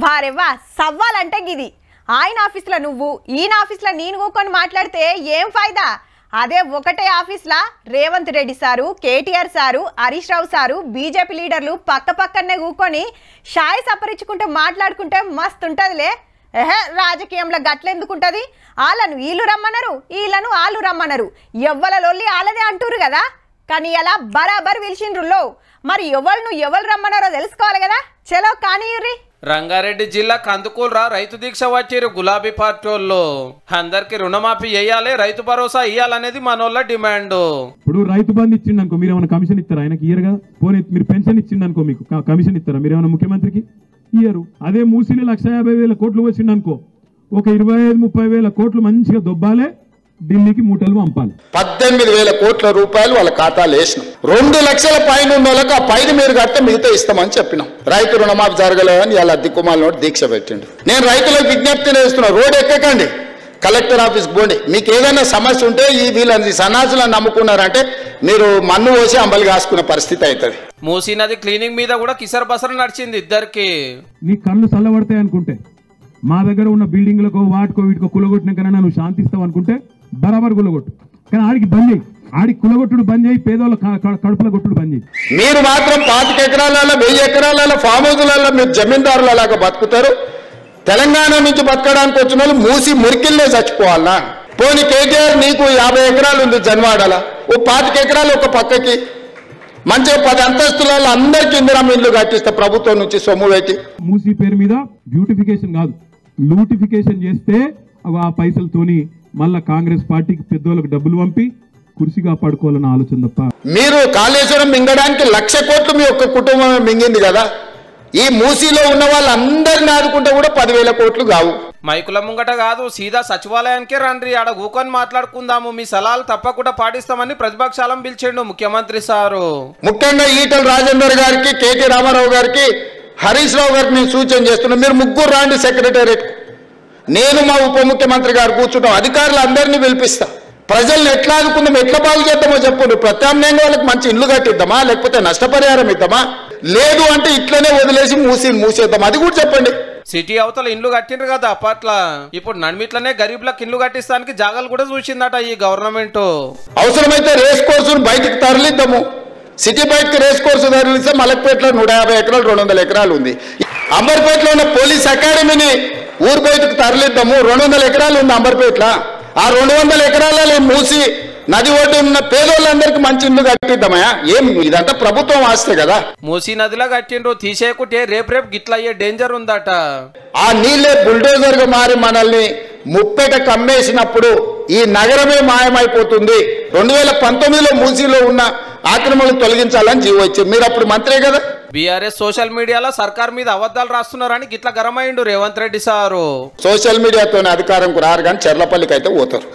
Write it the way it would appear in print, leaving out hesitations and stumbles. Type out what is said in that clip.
వారెవ్వా సవ్వాలంటే గిది ఆయన ఆఫీస్లో నువ్వు ఈయన ఆఫీస్లో నేను కూకొని మాట్లాడితే ఏం ఫాయిదా అదే ఒకటే ఆఫీస్లో Revanth Reddy sir KTR sir Harish Rao sir BJP లీడర్లు పక్క పక్కనే కూకొని షాయి సపరించుకుంటూ మాట్లాడుకుంటే మస్తు ఉంటుందిలే రాజకీయంలో గట్లెందుకుంటుంది వాళ్ళను వీళ్ళు రమ్మన్నారు వీళ్ళను వాళ్ళు రమ్మన్నారు ఎవ్వల లొల్లి వాళ్ళదే అంటారు కదా కానీ ఇలా బరాబర్ పిలిచిండ్రులో మరి ఎవరు రమ్మన్నారో తెలుసుకోవాలి కదా చలో కానీయుర్రి రంగారెడ్డి జిల్లా కందుకూరురా రైతు దీక్ష వచ్చారు గులాబీ పార్టీ వాళ్ళు అందరికి రుణమాఫీ చేయాలి రైతు భరోసా ఇయ్యాలనేది మనోళ్ళ డిమాండ్. ఇప్పుడు రైతు బంధు ఇచ్చిండు అనుకో మీరు ఏమైనా కమిషన్ ఇస్తారా ఆయనకి ఇయర్ గా పోనీ మీరు పెన్షన్ ఇచ్చిండు అనుకో మీకు కమిషన్ ఇస్తారా మీరు ఏమైనా ముఖ్యమంత్రికి ఇయ్యరు. అదే మూసీలో 150,000 కోట్లు వచ్చిండు అనుకో ఒక 25-30,000 కోట్లు మంచిగా దొబ్బాలే ఢిల్లీకి మూటలు పంపాలి. 18,000 కోట్ల రూపాయలు వాళ్ళ ఖాతాలు వేసినాం. 2 లక్షల పైన ఉన్న వాళ్ళకి ఆ పైన మీరు కడితే మిగతా ఇస్తామని చెప్పినాం. రైతు రుణమాఫీ జరగలేదని ఇలా దిక్కుమాల నోటి దీక్ష పెట్టిండు. నేను రైతులకు విజ్ఞప్తి చేస్తున్నా, రోడ్ ఎక్కకండి, కలెక్టర్ ఆఫీస్కి పోండి. మీకు ఏదైనా సమస్య ఉంటే ఈ వీళ్ళని సన్నాసులను నమ్ముకున్నారంటే మీరు మన్ను పోసి అంబలి కాసుకునే పరిస్థితి అవుతుంది. మూసీ నది క్లీనింగ్ మీద కూడా కిసర్ బసర నడిచింది ఇద్దరికి. నీ కళ్ళు చల్లబడతాయి అనుకుంటే మా దగ్గర ఉన్న బిల్డింగ్లకు వాటికో వీటికో కులగొట్టినాకైనా నువ్వు శాంతిస్తావు అనుకుంటే బరాబర్ కులగొట్టు, కానీ ఆడికి బంద్ చేయి, ఆడికి కులగొట్టుడు బంద్ చేయి, పేదోళ్ళ కడుపుల కొట్టుడు బంద్ చేయి. మీరు మాత్రం 25 ఎకరాలలో 1000 ఎకరాలలో ఫామ్ హౌజులలో మీరు జమీందారులు అలాగా బతుకుతారు. తెలంగాణ నుంచి బతకడానికి వచ్చిన వాళ్ళు మూసి మురికిల్లే చచ్చిపోవాలనా? పోనీ కేటీఆర్ నీకు 50 ఎకరాలు ఉంది జన్వాడల, ఓ 25 ఎకరాలు ఒక పక్కకి మంచిగా 10 అంతస్తులలో అందరికి ఇందిరమ్మ ఇల్లు కట్టిస్తే ప్రభుత్వం నుంచి సొమ్ము పెట్టి. మూసీ పేరు మీద బ్యూటిఫికేషన్ కాదు లూటిఫికేషన్ చేస్తే ఆ పైసలతోని మళ్ళా కాంగ్రెస్ పార్టీకి పెద్దోళ్ళకి డబ్బులు పంపి కుర్చీ కాపాడుకోవాలన్న ఆలోచన తప్ప. మీరు కాళేశ్వరం మింగడానికి 1,00,000 కోట్లు మీ ఒక్క కుటుంబం మింగింది కదా. ఈ మూసీలో ఉన్న వాళ్ళందరిని ఆదుకుంటే కూడా 10,000 కోట్లు కావు. మైకుల ముంగట కాదు సీదా సచివాలయానికే రండి, ఆడ కూకొని మాట్లాడుకుందాము, మీ సలహాలు తప్పకుండా పాటిస్తామని ప్రతిపక్షాలను పిలిచిండు ముఖ్యమంత్రి సారు. ముఖ్యంగా ఈటల రాజేందర్ గారికి, కేటీ రామారావు గారికి, హరీష్ రావు గారికి నేను సూచన చేస్తున్నా, మీరు ముగ్గురు రాండి సెక్రటేరియట్. నేను మా ఉప ముఖ్యమంత్రి గారు కూర్చుంటాం, అధికారులు అందరినీ పిలిపిస్తా. ప్రజల్ని ఎట్లా ఆదుకుందాం, ఎట్లా బాగు చేద్దామో చెప్పండి. ప్రత్యామ్నాయంగా వాళ్ళకి మంచి ఇల్లు కట్టిద్దామా, లేకపోతే నష్టపరిహారం ఇద్దామా, లేదు అంటే ఇట్లనే వదిలేసి మూసేద్దాం, అది కూడా చెప్పండి. సిటీ అవతల ఇండ్లు కట్టిండ్రు కదా అప్పట్లా, ఇప్పుడు నడిమిట్లనే గరీబ్లకు ఇల్లు కట్టిస్తానికి జాగాలు కూడా చూసిందట ఈ గవర్నమెంట్. అవసరమైతే రేస్ కోర్సును బయటకు తరలిద్దాము. సిటీ బయటకు రేస్ కోర్సు తరలిస్తే మలక్పేటలో 150 ఎకరాలు 200 ఎకరాలు ఉంది. అంబర్పేటలో ఉన్న పోలీస్ అకాడమీని ఊరు బయటకు తరలిద్దాము. 200 ఎకరాలు ఉంది అంబర్పేటలో. ఆ 200 ఎకరాలలో మూసి నది ఒడ్డు ఉన్న పేదోళ్ళందరికీ మంచి ఇల్లు కట్టిద్దామా? ఏం ఇదంతా ప్రభుత్వం ఆస్తే కదా. మూసీ నదిలో కట్టిండ్రు, తీసేకుంటే రేపు గిట్ల అయ్యే డేంజర్ ఉందట. ఆ నీళ్ళే బుల్డోజర్ గా మారి మనల్ని ముప్పెట కమ్మేసినప్పుడు ఈ నగరమే మాయమైపోతుంది. 2019లో మూసీలో ఉన్న ఆక్రమణలు తొలగించాలని జీవో ఇచ్చారు. మీరు అప్పుడు మంత్రే కదా. బీఆర్ఎస్ సోషల్ మీడియాలో సర్కార్ మీద అబద్ధాలు రాస్తున్నారని గిట్ల గరమైండు రేవంత్ రెడ్డి సారు. సోషల్ మీడియాతోనే అధికారంకు రారు కానీ చెర్లపల్లికి అయితే పోతారు.